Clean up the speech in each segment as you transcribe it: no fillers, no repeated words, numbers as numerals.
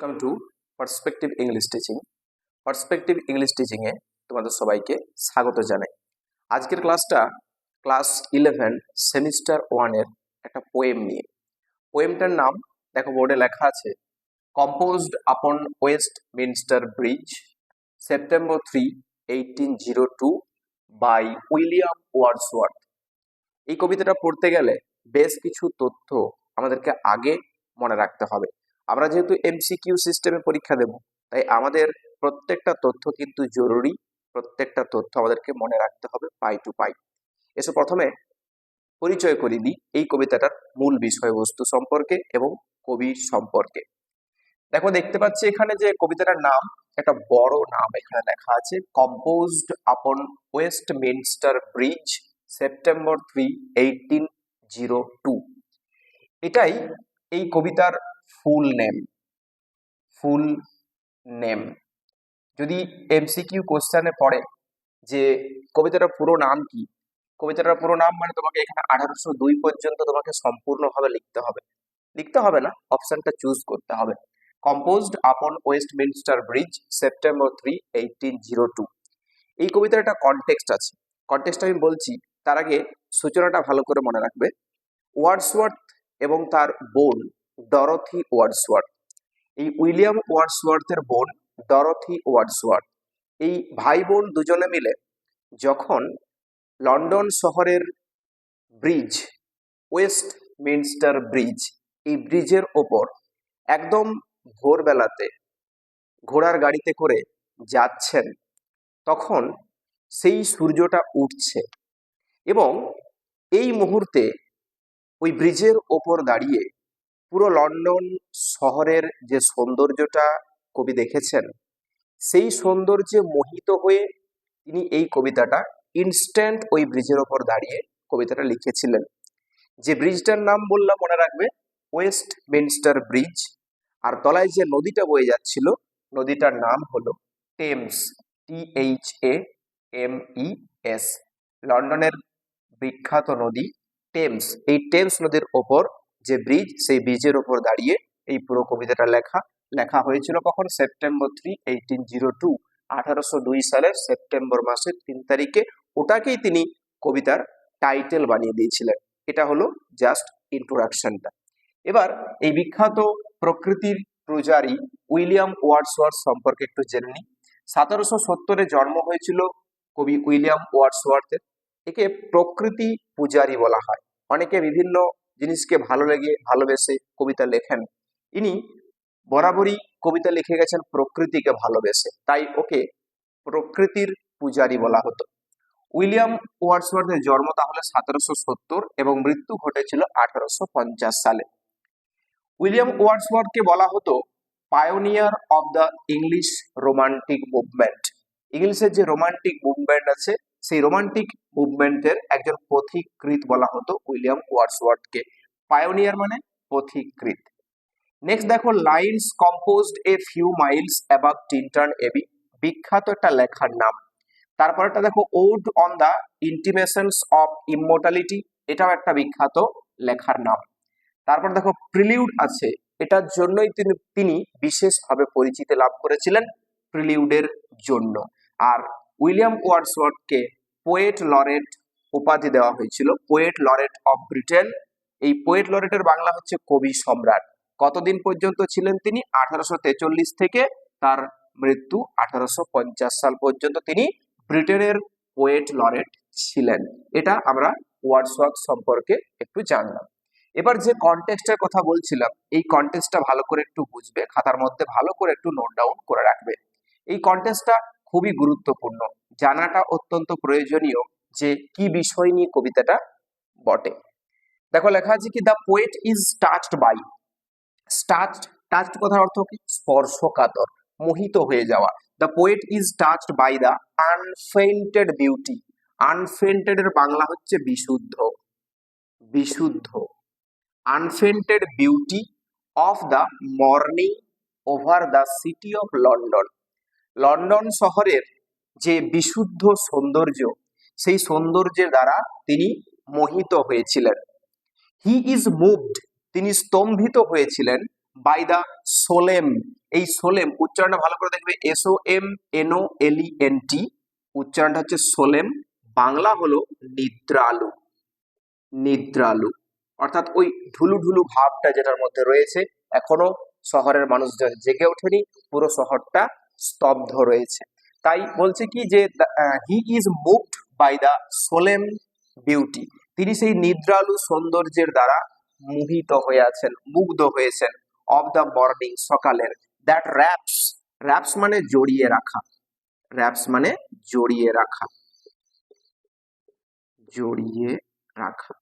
Welcome to Perspective English Teaching. Perspective English টিচিংয়ে তোমাদের সবাইকে স্বাগত জানাই। আজকের ক্লাসটা ক্লাস 11 সেমিস্টার 1-এর একটা পোয়েম নিয়ে। পোয়েমটার নাম দেখো, বোর্ডে লেখা আছে, composed upon Westminster Bridge, September 3, 1802 by William Wordsworth. এই কবিতাটা পড়তে গেলে বেশ কিছু তথ্য আমাদেরকে আগে মনে রাখতে হবে। আমরা যেহেতু এমসিকিউ সিস্টেমে পরীক্ষা দেব, তাই আমাদের প্রত্যেকটা তথ্য কিন্তু জরুরি। প্রত্যেকটা তথ্য আমাদেরকে মনে রাখতে হবে পাই টু পাই। এসব প্রথমে পরিচয় করিয়ে দিই এই কবিতাটার মূল বিষয়বস্তু সম্পর্কে এবং কবি সম্পর্কে। দেখো, দেখতে পাচ্ছি এখানে যে কবিতাটার নাম, একটা বড় নাম এখানে লেখা আছে, composed upon Westminster Bridge, September 3, 1802। এটাই এই কবিতার ফুল নেম। যদি এমসিকিউ কোশ্চেনে পড়ে যে কবিতাটার পুরো নাম কি, কবিতাটার পুরো নাম মানে তোমাকে এখানে 1802 পর্যন্ত তোমাকে সম্পূর্ণভাবে লিখতে হবে না, অপশনটা চুজ করতে হবে। Composed upon Westminster Bridge, September 3, 1802। এই কবিতার একটা কনটেক্সট আছে, কনটেক্সট আমি বলছি, তার আগে সূচনাটা ভালো করে মনে রাখবে। ওয়ার্ডসওয়ার্থ এবং তার বোন ডরথি ওয়ার্ডসওয়ার্থ, এই উইলিয়াম ওয়ার্ডসওয়ার্থের বোন ডরথি ওয়ার্ডসওয়ার্থ, এই ভাই বোন দুজনে মিলে যখন লন্ডন শহরের ব্রিজ, ওয়েস্ট মিনস্টার ব্রিজ, এই ব্রিজের ওপর একদম ভোরবেলাতে ঘোড়ার গাড়িতে করে যাচ্ছেন, তখন সেই সূর্যটা উঠছে এবং এই মুহূর্তে ওই ব্রিজের ওপর দাঁড়িয়ে পুরো লন্ডন শহরের যে সৌন্দর্যটা কবি দেখেছেন, সেই সৌন্দর্যে মোহিত হয়ে তিনি এই কবিতাটা ইনস্ট্যান্ট ওই ব্রিজের ওপর দাঁড়িয়ে কবিতাটা লিখেছিলেন। যে ব্রিজটার নাম বললাম মনে রাখবে, ওয়েস্ট মিনস্টার ব্রিজ। আর তলায় যে নদীটা বয়ে যাচ্ছিল, নদীটার নাম হলো টেমস, THAMES। লন্ডনের বিখ্যাত নদী টেমস। এই টেমস নদীর ওপর যে ব্রিজ, সেই ব্রিজের ওপর দাঁড়িয়ে এই পুরো কবিতাটা লেখা হয়েছিল। কখন? সেপ্টেম্বর 3, 1802, 1802 সালের সেপ্টেম্বর মাসের 3 তারিখে। ওটাকেই তিনি কবিতার টাইটেল বানিয়ে দিয়েছিলেন। এটা হলো জাস্ট ইন্ট্রোডাকশনটা। এবার এই বিখ্যাত প্রকৃতির পূজারী উইলিয়াম ওয়ার্ডসওয়ার্থ সম্পর্কে একটু জেনে নিই। 1770-এ জন্ম হয়েছিল কবি উইলিয়াম ওয়ার্ডসওয়ার্থের। একে প্রকৃতি পূজারী বলা হয়। অনেকে বিভিন্ন জিনিসকে ভালোবেসে কবিতা লেখেন, ইনি বরাবরই কবিতা লিখে গেছেন প্রকৃতিকে ভালোবেসে, তাই ওকে প্রকৃতির পূজারী বলা হতো। উইলিয়াম ওয়ার্ডসওয়ার্থের জন্ম তাহলে 1770 এবং মৃত্যু ঘটেছিল 1850 সালে। উইলিয়াম ওয়ার্ডসওয়ার্থকে বলা হতো pioneer of the English romantic movement. ইংলিশের যে রোমান্টিক মুভমেন্ট আছে, সেই রোমান্টিক মুভমেন্টের একজন পথিকৃৎ বলা হতো উইলিয়াম ওয়ার্ডসওয়ার্থকে। পায়োনিয়ার মানে পথিকৃৎ। নেক্সট দেখো, lines composed a few miles above Tintern Abbey, বিখ্যাত একটা লেখার নাম। তারপরটা দেখো, ode on the intimations of immortality, এটাও একটা বিখ্যাত লেখার নাম। তারপর দেখো, প্রিলিউড আছে, এটার জন্যই তিনি বিশেষভাবে পরিচিতি লাভ করেছিলেন, প্রিলিউডের জন্য। আর উইলিয়াম ওয়ার্ডসওয়ার্থকে পোয়েট লরেট উপাধি দেওয়া হয়েছিল, পোয়েট লরেট অফ ব্রিটেন। এই পোয়েট লরেটের বাংলা হচ্ছে কবি সম্রাট। কতদিন পর্যন্ত ছিলেন তিনি? 1843 থেকে তার মৃত্যু 1850 সাল পর্যন্ত তিনি ব্রিটেনের পোয়েট লরেট ছিলেন। এটা আমরা ওয়ার্ডসওয়ার্থ সম্পর্কে একটু জানলাম। এবার যে কনটেক্সটের কথা বলছিলাম, এই কনটেক্সটটা ভালো করে একটু বুঝবে, খাতার মধ্যে ভালো করে একটু নোট ডাউন করে রাখবে। এই কনটেক্সটটা খুবই গুরুত্বপূর্ণ, জানাটা অত্যন্ত প্রয়োজনীয় যে কি বিষয় নিয়ে কবিতাটা বটে। দেখো, লেখা আছে কি, the poet is touched by. Touched কথার অর্থ কি? স্পর্শকাতর, মোহিত হয়ে যাওয়া। The poet is touched by the untainted beauty. Untainted এর বাংলা হচ্ছে বিশুদ্ধ। Untainted beauty of the morning over the city of London. London শহরের যে বিশুদ্ধ সৌন্দর্য, সেই সৌন্দর্যের দ্বারা তিনি মোহিত হয়েছিলেন। হি ইজ মুভড, তিনি স্তম্ভিত হয়েছিলেন বাই দ্য সোলেম। এই সোলেম উচ্চারণটা ভালো করে দেখবে, SOMNOLENT, উচ্চারণটা হচ্ছে সোলেম, বাংলা হলো নিদ্রালু। নিদ্রালু অর্থাৎ ওই ঢুলু ঢুলু ভাবটা যেটার মধ্যে রয়েছে, এখনো শহরের মানুষজন জেগে ওঠেনি, পুরো শহরটা স্তব্ধ রয়েছে। তাই বলছে কি যে he is moved by the solemn beauty, তিনি সেই নিদ্রালু সৌন্দর্যের দ্বারা মোহিত হয়ে আছেন, মুগ্ধ হয়েছেন, অফ দ্য মর্নিং, সকালের, দ্যাট র্যাপস, র্যাপস মানে জড়িয়ে রাখা, র্যাপস মানে জড়িয়ে রাখা, জড়িয়ে রাখা,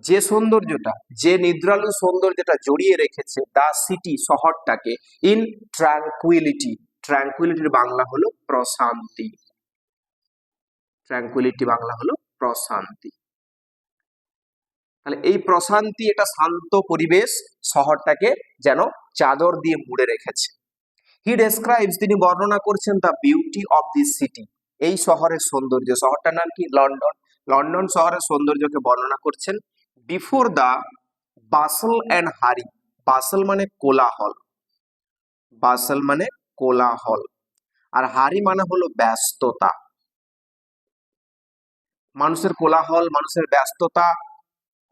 যে সৌন্দর্যটা, যে নিদ্রালু সৌন্দর্যটা জড়িয়ে রেখেছে দা সিটি, শহরটাকে, ইন ট্র্যাঙ্কুইলিটি, ট্র্যাঙ্কুইলিটির বাংলা হলো প্রশান্তি, ট্র্যাঙ্কুইলিটি বাংলা হলো প্রশান্তি। তাহলে এই প্রশান্তি, এটা শান্ত পরিবেশ শহরটাকে যেন চাদর দিয়ে মুড়ে রেখেছে। হি ডেসক্রাইবস, তিনি বর্ণনা করছেন the beauty of this city, এই শহরের সৌন্দর্য, শহরটার নাম কি লন্ডন, লন্ডন শহরের সৌন্দর্যকে বর্ণনা করছেন। বিফোর দ্য বাসল অ্যান্ড হারি, বাসল মানে কোলাহল, বাসল মানে কোলাহল, আর হারি মানে হলো ব্যস্ততা, মানুষের কোলাহল, মানুষের ব্যস্ততা,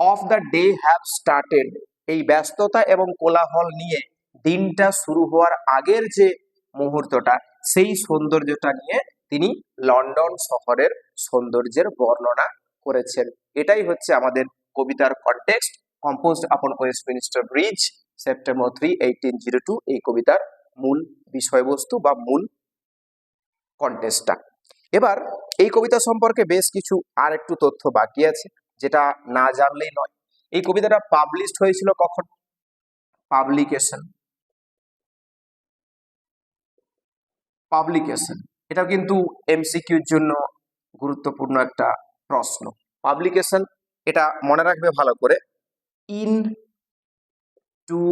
of the day have started, এই ব্যস্ততা এবং কোলাহল নিয়ে দিনটা শুরু হওয়ার আগের যে মুহূর্তটা, সেই সৌন্দর্যটা নিয়ে তিনি লন্ডন শহরের সৌন্দর্যের বর্ণনা করেছেন। এটাই হচ্ছে আমাদের কবিতার কনটেক্সট, কম্পোজড আপন ওয়েস্টমিনিস্টার ব্রিজ, সেপ্টেম্বর 3, 1802, এই কবিতার মূল বিষয়বস্তু বা মূল কন্টেস্টটা। এবার এই কবিতা সম্পর্কে বেশ কিছু আর একটু তথ্য বাকি আছে, যেটা না জানলেই নয়। এই কবিতাটা পাবলিশড হয়েছিল কখন? পাবলিকেশন, পাবলিকেশন, এটা কিন্তু এমসিকিউর জন্য গুরুত্বপূর্ণ একটা প্রশ্ন। পাবলিকেশন, এটা মনে রাখবে ভালো করে, in two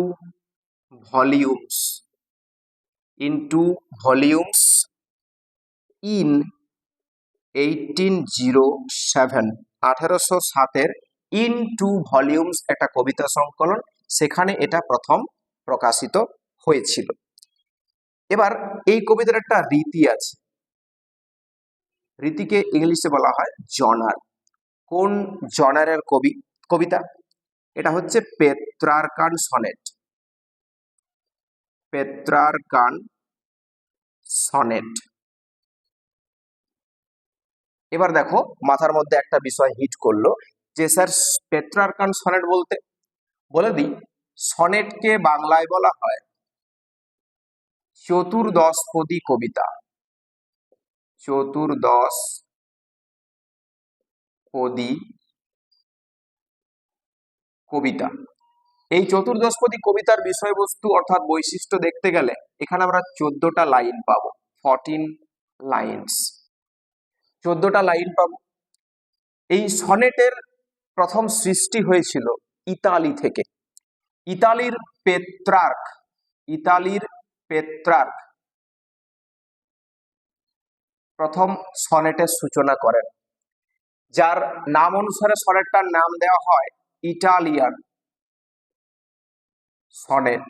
volumes, in two volumes, in 1807, 1807-এর ইন টু ভলিউমস একটা কবিতা সংকলন, সেখানে এটা প্রথম প্রকাশিত হয়েছিল। এবার এই কবিতার একটা রীতি আছে, রীতিকে ইংলিশে বলা হয় জনার। কোন জনারের কবিতা? এটা হচ্ছে পেত্রার্কান সনেট, পেত্রার্কান সনেট। এবার দেখো মাথার মধ্যে একটা বিষয় হিট করলো যে স্যার পেত্রার্কান সনেট বলতে, বলে দিই, সনেটকে বাংলায় বলা হয় চতুর্দশপদী কবিতা, চতুর্দশপদী কবিতা। এই চতুর্দশপদী কবিতার বিষয়বস্তু অর্থাৎ বৈশিষ্ট্য দেখতে গেলে এখানে আমরা 14টা লাইন পাবো, 14 লাইনস, 14টা লাইন পাবো। এই সনেটের প্রথম সৃষ্টি হয়েছিল ইতালি থেকে। ইতালির পেত্রার্ক, ইতালির পেত্রার্ক প্রথম সনেটের সূচনা করেন, যার নাম অনুসারে সনেটটার নাম দেওয়া হয় ইটালিয়ান সনেট।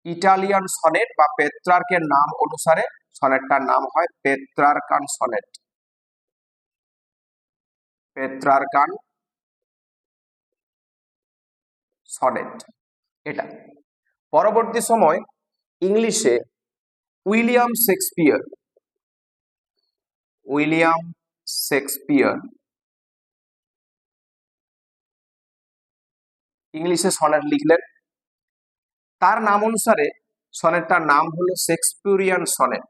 ইটালিয়ান সনেট বা পেত্রার্কের নাম অনুসারে সনেটটার নাম হয় পেত্রার্কান সনেট, পেত্রার্কান সনেট। এটা পরবর্তী সময় ইংলিশে উইলিয়াম শেক্সপিয়ার, উইলিয়াম শেক্সপিয়ার ইংলিশে সনেট লিখলেন, তার নাম অনুসারে সনেটটার নাম হলো শেক্সপিয়ারিয়ান সনেট,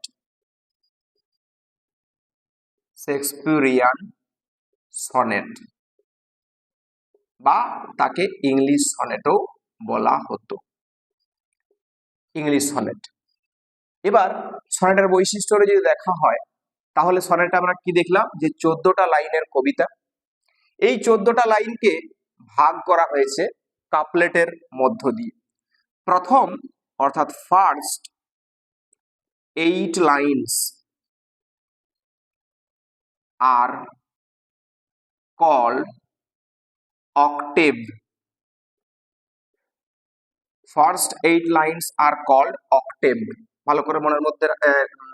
শেক্সপিয়ারিয়ান সনেট, বা তাকে ইংলিশ সনেটও বলা হতো, ইংলিশ সনেট। এবার সনেটের বৈশিষ্ট্য যদি দেখা হয় তাহলে সনেটে আমরা কি দেখলাম যে 14টা লাইনের কবিতা। এই 14টা লাইনকে ভাগ করা হয়েছে কাপলেটের মধ্য দিয়ে। প্রথম অর্থাৎ first 8 lines are called octave, first 8 lines are called octave. ভালো করে মনের মধ্যে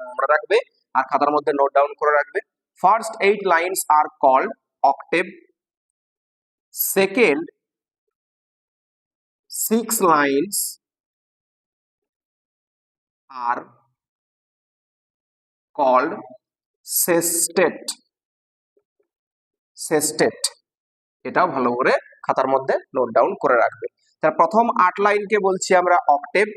মনে রাখবে আর খাতার মধ্যে নোট ডাউন করে রাখবে। First 8 lines are called octave, second 6 lines are called sestet. sestet এটাও ভালো করে খাতার মধ্যে নোট ডাউন করে রাখবে। তার প্রথম 8 লাইনকে বলছি আমরা অক্টেভ,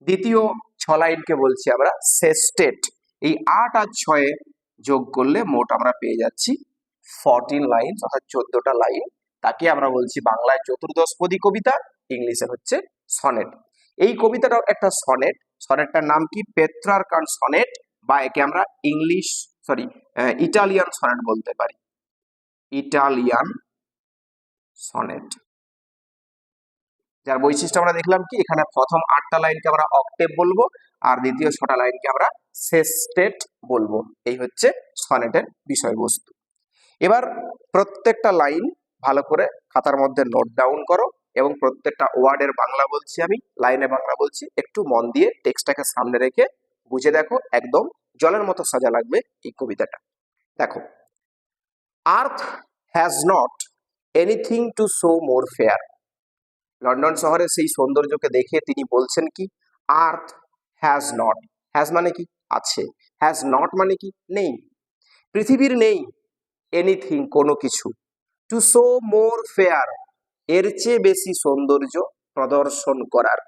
দ্বিতীয় 6 লাইনকে বলছি আমরা সেস্টেট। এই 8 আর 6 যোগ করলে মোট আমরা পেয়ে যাচ্ছি 14 লাইন, অর্থাৎ 14টা লাইন। তাকে আমরা বলছি বাংলায় চতুর্দশপদী কবিতা, ইংলিশে হচ্ছে সনেট। এই কবিতাটাও একটা সনেট। সনেটটার নাম কি? পেট্রারকান সনেট, বা একে আমরা ইটালিয়ান সনেট বলতে পারি। ইটালিয়ান সনেট, যার বৈশিষ্ট্য আমরা দেখলাম কি, এখানে প্রথম 8টা লাইনকে আমরা অক্টেভ বলবো আর দ্বিতীয় 6টা লাইনকে আমরা সেস্টেট বলবো। এই হচ্ছে সনেটের বিষয়বস্তু। এবার প্রত্যেকটা লাইন ভালো করে খাতার মধ্যে নোট ডাউন করো এবং প্রত্যেকটা ওয়ার্ডের বাংলা বলছি আমি, লাইনে বাংলা বলছি, একটু মন দিয়ে টেক্সটটাকে সামনে রেখে বুঝে দেখো, একদম জলের মতো সাজা লাগবে এই কবিতাটা। দেখো, আর্থ has not anything to show more fair. London শহরের সেই সৌন্দর্যকে দেখে তিনি বলছেন কি, আর্থ হ্যাজ নট, হ্যাজ মানে কি? আছে, হ্যাজ নট মানে কি? নেই, পৃথিবীর নেই, এনিথিং কোনো কিছু, টু শো মোর ফেয়ার এর চেয়ে বেশি সৌন্দর্য প্রদর্শন করার।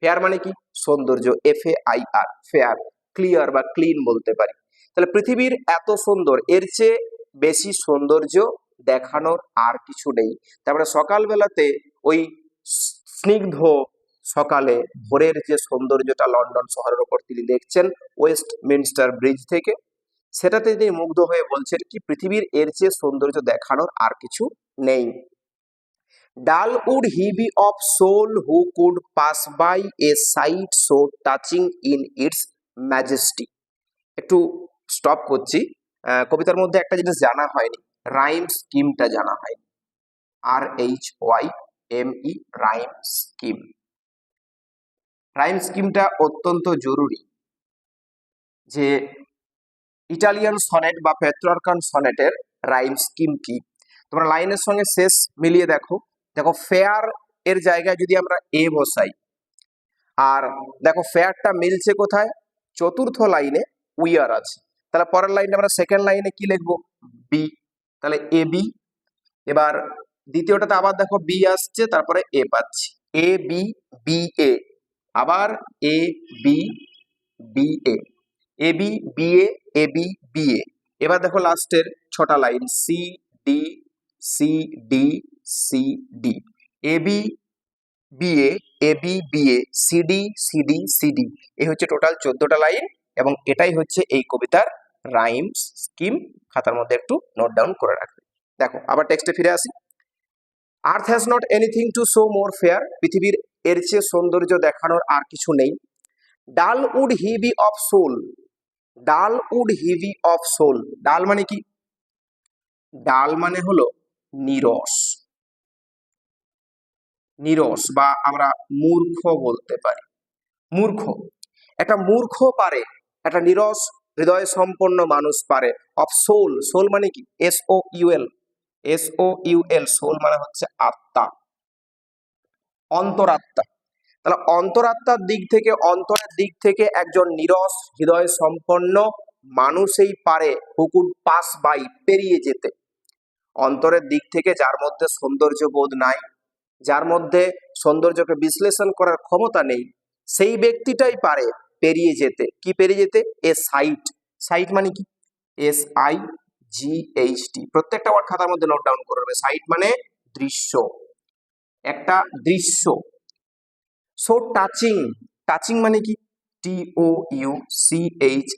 ফেয়ার মানে কি? সৌন্দর্য, FAIR, ফেয়ার, ক্লিয়ার বা ক্লিন বলতে পারি। তাহলে পৃথিবীর এত সুন্দর, এর চেয়ে বেশি সৌন্দর্য দেখানোর আর কিছু নেই। তারপরে সকালবেলাতে ওই স্নিগ্ধ সকালে ভোরের যে সৌন্দর্যটা লন্ডন শহরের উপর তিনি দেখছেন ওয়েস্টমিনস্টার ব্রিজ থেকে, সেটাতে তিনি মুগ্ধ হয়ে বলছেন কি, পৃথিবীর এর চেয়ে সৌন্দর্য দেখানোর আর কিছু নেই। Dull would he be of soul who could pass by a sight so touching in its majesty. একটু স্টপ করছি, কবিতার মধ্যে একটা জিনিস জানা হয়নি, রাইম স্কিমটা জানা হয়নি। RHYME, rhyme scheme. রাইম স্কিমটা অত্যন্ত জরুরি। যে ইটালিয়ান সনেট বা পেট্রারকান সনেটের রাইম স্কিম কি, তোমরা লাইনের সঙ্গে শেষ মিলিয়ে দেখো। দেখো, ফেয়ার এর জায়গায় যদি আমরা এ বসাই, আর দেখো ফেয়ারটা মিলছে কোথায়? চতুর্থ লাইনে উইয়ার আছে, তাহলে পরের লাইনে আমরা সেকেন্ড লাইনে কি লিখবো? বি, তাহলে AB। এবার দ্বিতীয়টাতে আবার দেখো বি আসছে, তারপরে এ পাচ্ছি, ABBA, আবার ABBA, ABBA, ABBA। এবার দেখো লাস্টের 6টা line CD, ABBA, ABBA, CD। এই হচ্ছে টোটাল 14টা লাইন এবং এটাই হচ্ছে এই কবিতার রাইমস স্কিম। খাতার মধ্যে একটু নোট ডাউন করে রাখবে। দেখো, আবার টেক্সটে ফিরে আসি। Earth has not anything to show more fair, পৃথিবীর এর চেয়ে সৌন্দর্য দেখানোর আর কিছু নেই। Dull would he be of soul, dull would he be of soul. Dull মানে কি? ডাল মানে হলো নিরস, নিরস বা আমরা মূর্খ বলতে পারি। মূর্খ, একটা মূর্খ পারে, একটা নিরস হৃদয় সম্পন্ন মানুষ পারে। অফ সোল, সোল মানে কি? SOUL, সোল মানে হচ্ছে আত্মা, অন্তরাত্মা। তাহলে অন্তরাত্মার দিক থেকে, অন্তরের দিক থেকে একজন নিরস হৃদয় সম্পন্ন মানুষই পারে হুকুড পাস বাই, পেরিয়ে যেতে। অন্তরের দিক থেকে যার মধ্যে সৌন্দর্য বোধ নাই, যার মধ্যে সৌন্দর্যকে বিশ্লেষণ করার ক্ষমতা নেই, সেই ব্যক্তিটাই পারে পেরিয়ে যেতে। কি পেরিয়ে যেতে? এ সাইট, সাইট মানে কি? SIGHT। প্রত্যেকটা ওয়ার্ড খাতার মধ্যে নোট ডাউন করবে। সাইট মানে দৃশ্য, একটা দৃশ্য। সো টাচিং, টাচিং মানে কি? TOUCHING,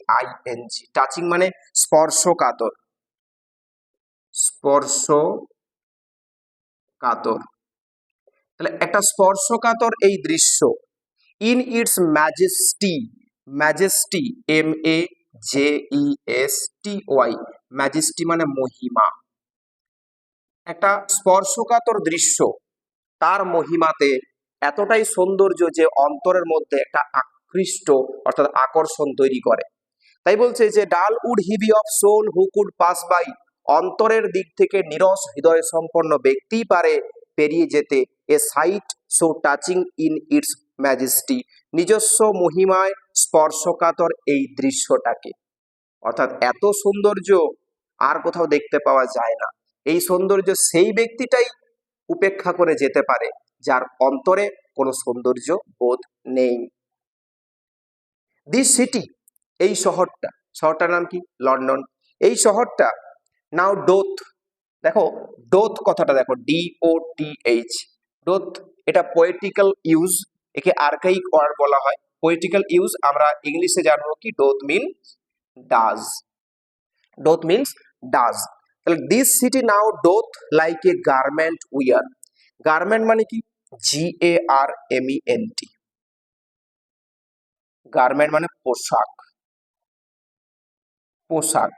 টাচিং মানে স্পর্শকাতর, স্পর্শকাতর। তাহলে একটা স্পর্শকাতর এই দৃশ্য। In its majesty, majesty MAJESTY, majesty মানে মহিমা। একটা স্পর্শকাতর দৃশ্য, তার মহিমাতে এতটাই সৌন্দর্য যে অন্তরের মধ্যে একটা আকৃষ্ট অর্থাৎ আকর্ষণ তৈরি করে। তাই বলছে যে dull would he be of soul who could pass by, অন্তরের দিক থেকে নিরস হৃদয় সম্পন্ন ব্যক্তিই পারে পেরিয়ে যেতে a sight so touching in its majesty, নিজস্ব মহিমায় স্পর্শকাতর এই দৃশ্যটাকে। অর্থাৎ এত সৌন্দর্য আর কোথাও দেখতে পাওয়া যায় না। এই সৌন্দর্য সেই ব্যক্তিটাই উপেক্ষা করে যেতে পারে যার অন্তরে কোনো সৌন্দর্য বোধ নেই। দিস সিটি, এই শহরটা, শহরটার নাম কি? লন্ডন। এই শহরটা নাও ডোথ, দেখো ডোথ কথাটা দেখো, DOTH, ডোথ, এটা পোয়েটিক্যাল ইউজ, একে আর্কাইক ওয়ার্ড বলা হয়। পোয়েটিক্যাল ইউজ আমরা ইংলিশে জানবো কি? Doth mean does, doth means does. তাহলে this city now doth like a garment wear, garment মানে কি? GARMENT, গার্মেন্ট মানে পোশাক, পোশাক।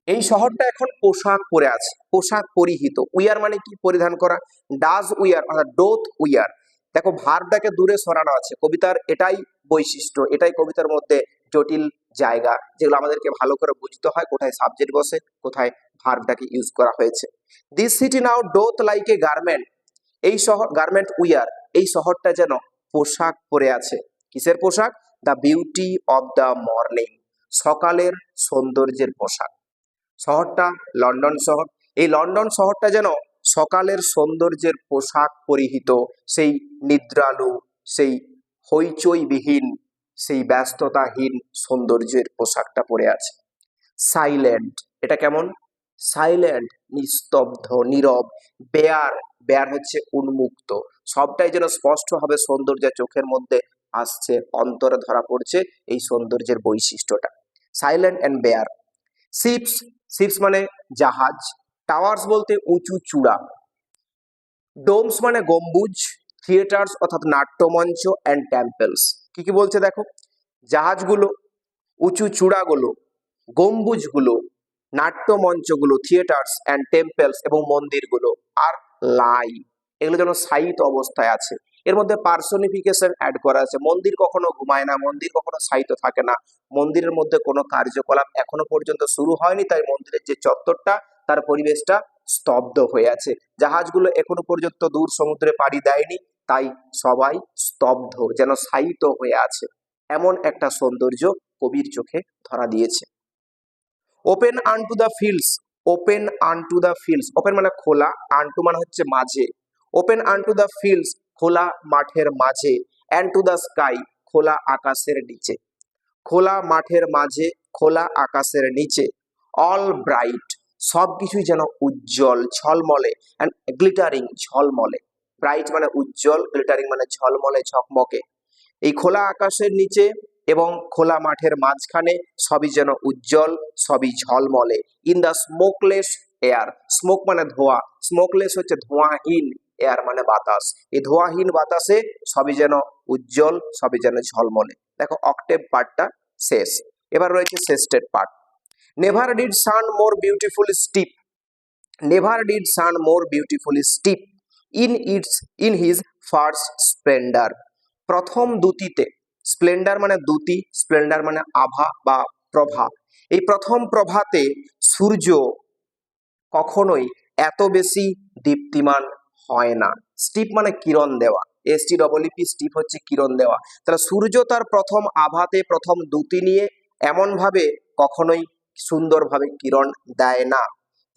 এই শহরটা এখন পোশাক পরে আছে, পোশাক পরিহিত। উইয়ার মানে কি? পরিধান করা। ডাজ উইয়ার অর্থাৎ ডোথ উইয়ার, দেখো ভার্বটাকে দূরে সরানো আছে। কবিতার এটাই বৈশিষ্ট্য, এটাই কবিতার মধ্যে জটিল জায়গা, যেগুলো আমাদেরকে ভালো করে বুঝতে হয়, কোথায় সাবজেক্ট বসে, কোথায় ভার্বটাকে ইউজ করা হয়েছে। This city now doth like a garment, এই শহর গার্মেন্ট উইয়ার, এই শহরটা যেন পোশাক পরে আছে। কিসের পোশাক? The beauty of the morning, সকালের সৌন্দর্যের পোশাক। শহরটা লন্ডন শহর, এই লন্ডন শহরটা যেন সকালের সৌন্দর্যের পোশাক পরিহিত, সেই নিদ্রালু, সেই হইচইবিহীন, সেই ব্যস্ততাহীন সৌন্দর্যের পোশাকটা পরে আছে। সাইলেন্ট, এটা কেমন? সাইলেন্ট, নিস্তব্ধ, নীরব। বেয়ার, বেয়ার হচ্ছে উন্মুক্ত। সবটাই যেন স্পষ্টভাবে সৌন্দর্যের চোখের মধ্যে আসছে, অন্তরে ধরা পড়ছে এই সৌন্দর্যের বৈশিষ্ট্যটা। Silent and bare. Ships, ships মানে জাহাজ। টাওয়ার্স বলতে উঁচু চূড়া। ডোমস মানে গম্বুজ। থিয়েটার্স অর্থাৎ নাট্যমঞ্চ, অ্যান্ড টেম্পলস। কি কি বলছে দেখো? জাহাজগুলো, উঁচু চূড়াগুলো, গম্বুজগুলো, নাট্যমঞ্চগুলো, থিয়েটার্স অ্যান্ড টেম্পলস এবং মন্দিরগুলো, আর লাই, এগুলো যেন শায়িত অবস্থায় আছে। এর মধ্যে পার্সোনিফিকেশন অ্যাড করা আছে। মন্দির কখনো ঘুমায় না, মন্দির কখনো শায়িত থাকে না, মন্দিরের মধ্যে কোনো কার্যকলাপ এখনো পর্যন্ত শুরু হয়নি, তাই মন্দিরের যে চত্বরটা, তার পরিবেশটা স্তব্ধ হয়ে আছে। জাহাজগুলো এখনো পর্যন্ত দূর সমুদ্রে পাড়ি দেয়নি, তাই সবাই স্তব্ধ, যেন শায়িত হয়ে আছে। এমন একটা সৌন্দর্য কবির চোখে ধরা দিয়েছে। Open আনটু the fields, open আনটু the fields, open মানে খোলা, আনটু মানে হচ্ছে মাঝে। ওপেন আনটু দ্য ফিল্ডস, খোলা মাঠের মাঝে। অ্যান্ড টু দ্য স্কাই, খোলা আকাশের নিচে। খোলা মাঠের মাঝে, খোলা আকাশের নিচে। অল ব্রাইট, সবকিছুই যেন উজ্জ্বল, ঝলমলে, অ্যান্ড গ্লিটারিং, ঝলমলে। ব্রাইট মানে উজ্জ্বল, গ্লিটারিং মানে ঝলমলে, ঝকমকে। এই খোলা আকাশের নিচে এবং খোলা মাঠের মাঝখানে সবই যেন উজ্জ্বল, সবই ঝলমলে। In the smokeless air, smoke মানে ধোঁয়া, স্মোকলেস হচ্ছে ধোঁয়াহীন, এয়ার মানে বাতাস। এই ধোঁয়াহীন বাতাসে সবই যেন উজ্জ্বল, সবই যেন ঝলমলে। দেখো অক্টেভ পার্টটা শেষ, এবার রয়েছে sestet part. Never did sun more beautiful steep, never did sun more beautiful steep in his first splendour, প্রথম দ্যুতিতে। স্প্লেন্ডার মানে দ্যুতি, স্প্লেন্ডার মানে আভা বা প্রভা। এই প্রথম প্রভাতে সূর্য কখনোই এত বেশি দীপ্তিমান হয় না। স্টিপ মানে কিরণ দেওয়া, STEEP, স্টিপ হচ্ছে কিরণ দেওয়া। তাহলে সূর্য তার প্রথম আভাতে, প্রথম দ্যুতি নিয়ে এমন ভাবে কখনোই সুন্দরভাবে কিরণ দেয় না।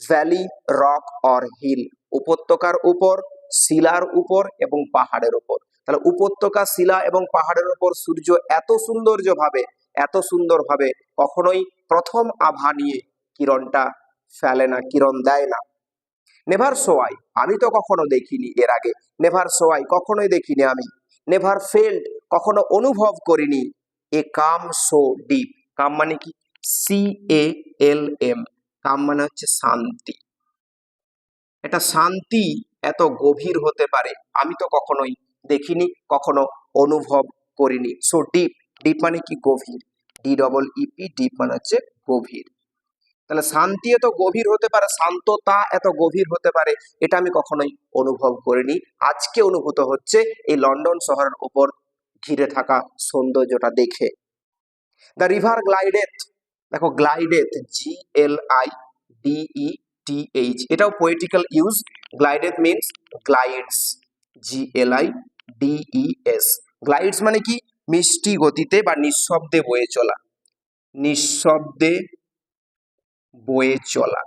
ভ্যালি, রক অর হিল, উপত্যকার উপর, শিলার উপর এবং পাহাড়ের উপর। তাহলে উপত্যকা, শিলা এবং পাহাড়ের উপর সূর্য এত সৌন্দর্যভাবে, এত সুন্দরভাবে কখনোই প্রথম আভা নিয়ে কিরণটা ফেলে না, কিরণ দেয় না। নেভার সোয়াই, আমি তো কখনো দেখিনি এর আগে। নেভার সোয়াই, কখনোই দেখিনি আমি। নেভার ফেল্ড, কখনো অনুভব করিনি। এ কাম সো ডিপ, কাম মানে কি? CALM, কাম মানে হচ্ছে শান্তি। এটা শান্তি এত গভীর হতে পারে আমি তো কখনোই দেখিনি, কখনো অনুভব করিনি। সো ডিপ, ডিপ মানে কি? গভীর। DEEP, ডিপ মানে হচ্ছে গভীর। তাহলে শান্তি এত গভীর হতে পারে, শান্ততা এত গভীর হতে পারে, এটা আমি কখনোই অনুভব করিনি। আজকে অনুভূত হচ্ছে এই লন্ডন শহরের উপর ঘিরে থাকা সৌন্দর্যটা দেখে। দ্য রিভার গ্লাইডেথ, দেখো গ্লাইডেথ, GLIDETH, এটাও poetical use. Glideth means glides, GLIDES। Glides মানে কি? মিষ্টি গতিতে বা নিঃশব্দে বয়ে চলা, নিঃশব্দে বয়ে চলা।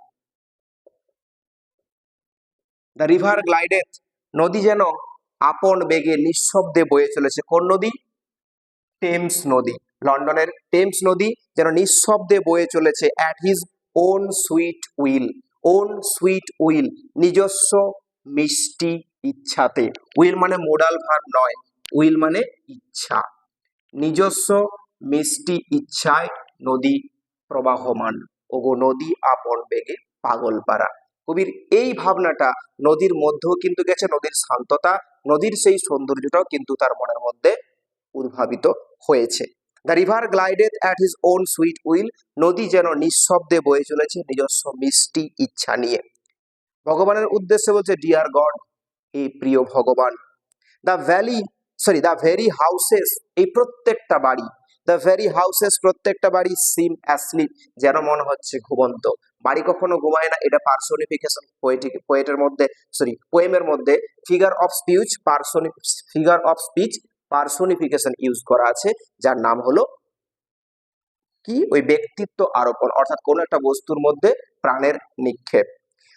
দ্য রিভার গ্লাইডেথ, নদী যেন আপন বেগে নিঃশব্দে বয়ে চলেছে। কোন নদী? টেমস নদী। লন্ডনের টেমস নদী যেন নিঃশব্দে বয়ে চলেছে at his own sweet will. On sweet will, নিজস্ব মিষ্টি ইচ্ছাতে। উইল মানে মোডাল ভার্ব নয়, উইল মানে ইচ্ছা। নিজস্ব মিষ্টি ইচ্ছায় নদী প্রবাহমান, ওগো নদী আপন বেগে পাগল পারা। কবির এই ভাবনাটা নদীর মধ্যেও কিন্তু গেছে, নদীর শান্ততা, নদীর সেই সৌন্দর্যটাও কিন্তু তার মনের মধ্যে উদ্ভাবিত হয়েছে। The river glided at his own sweet will, নদী যেন নিঃশব্দে বয়ে চলেছে নিজস্ব মিষ্টি ইচ্ছা নিয়ে। ভগবানের উদ্দেশ্যে বলছে ডিয়ার গড, এই প্রিয় ভগবান। দ্য দ্য ভেরি হাউসেস, এই প্রত্যেকটা বাড়ি, দ্য ভেরি হাউসেস, প্রত্যেকটা বাড়ি, সিম অ্যাসলিপ, যেন মনে হচ্ছে ঘুমন্ত। বাড়ি কখনো ঘুমায় না, এটা পার্সোনিফিকেশন পোয়েটের মধ্যে, পোয়েমের মধ্যে figure of speech personification use করা আছে, যার নাম হলো কি? ওই ব্যক্তিত্ব আরোপণ, অর্থাৎ কোন একটা বস্তুর মধ্যে প্রাণের নিক্ষেপ।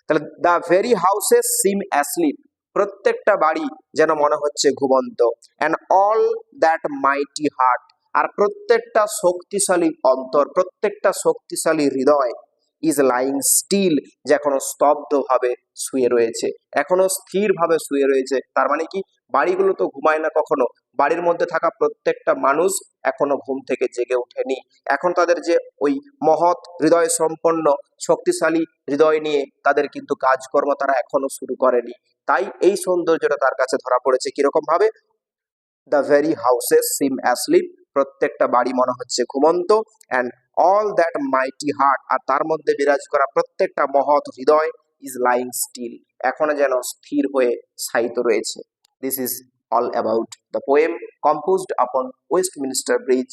তাহলে the very houses seem asleep, প্রত্যেকটা বাড়ি যেন মনে হচ্ছে ঘুমন্ত। And all that mighty heart, আর প্রত্যেকটা শক্তিশালী অন্তর, প্রত্যেকটা শক্তিশালী হৃদয়, ইজ লাইং স্টিল, যে এখনো স্তব্ধ ভাবে শুয়ে রয়েছে, এখনো স্থির ভাবে শুয়ে রয়েছে। তার মানে কি? বাড়িগুলো তো ঘুমায় না কখনো, বাড়ির মধ্যে থাকা প্রত্যেকটা মানুষ এখনো ঘুম থেকে জেগে ওঠেনি, এখন তাদের যে ওই মহৎ হৃদয় সম্পন্ন শক্তিশালী হৃদয় নিয়ে তাদের কিন্তু কাজকর্ম তারা এখনো শুরু করেনি। তাই এই সৌন্দর্যটা তার কাছে ধরা পড়েছে কিরকম ভাবে? The very houses seem asleep, প্রত্যেকটা বাড়ি মনে হচ্ছে ঘুমন্ত। And all that mighty heart, আর তার মধ্যে বিরাজ করা প্রত্যেকটা মহৎ হৃদয়, ইজ লাইং স্টিল, এখনো যেন স্থির হয়ে শায়িত রয়েছে। This is all about the poem composed আপন ওয়েস্টমিনিস্টার ব্রিজ,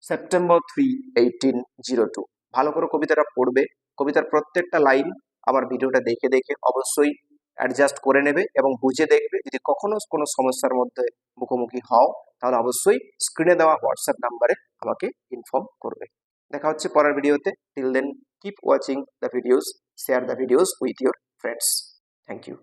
সেপ্টেম্বর 3, 1802। ভালো করে কবিতাটা পড়বে, কবিতার প্রত্যেকটা লাইন আমার ভিডিওটা দেখে দেখে অবশ্যই অ্যাডজাস্ট করে নেবে এবং বুঝে দেখবে। যদি কখনো কোনো সমস্যার মধ্যে মুখোমুখি হও, তাহলে অবশ্যই স্ক্রিনে দেওয়া হোয়াটসঅ্যাপ নাম্বারে আমাকে ইনফর্ম করবে। দেখা হচ্ছে পরের ভিডিওতে। Till then keep watching the videos, share the videos with your friends. Thank you.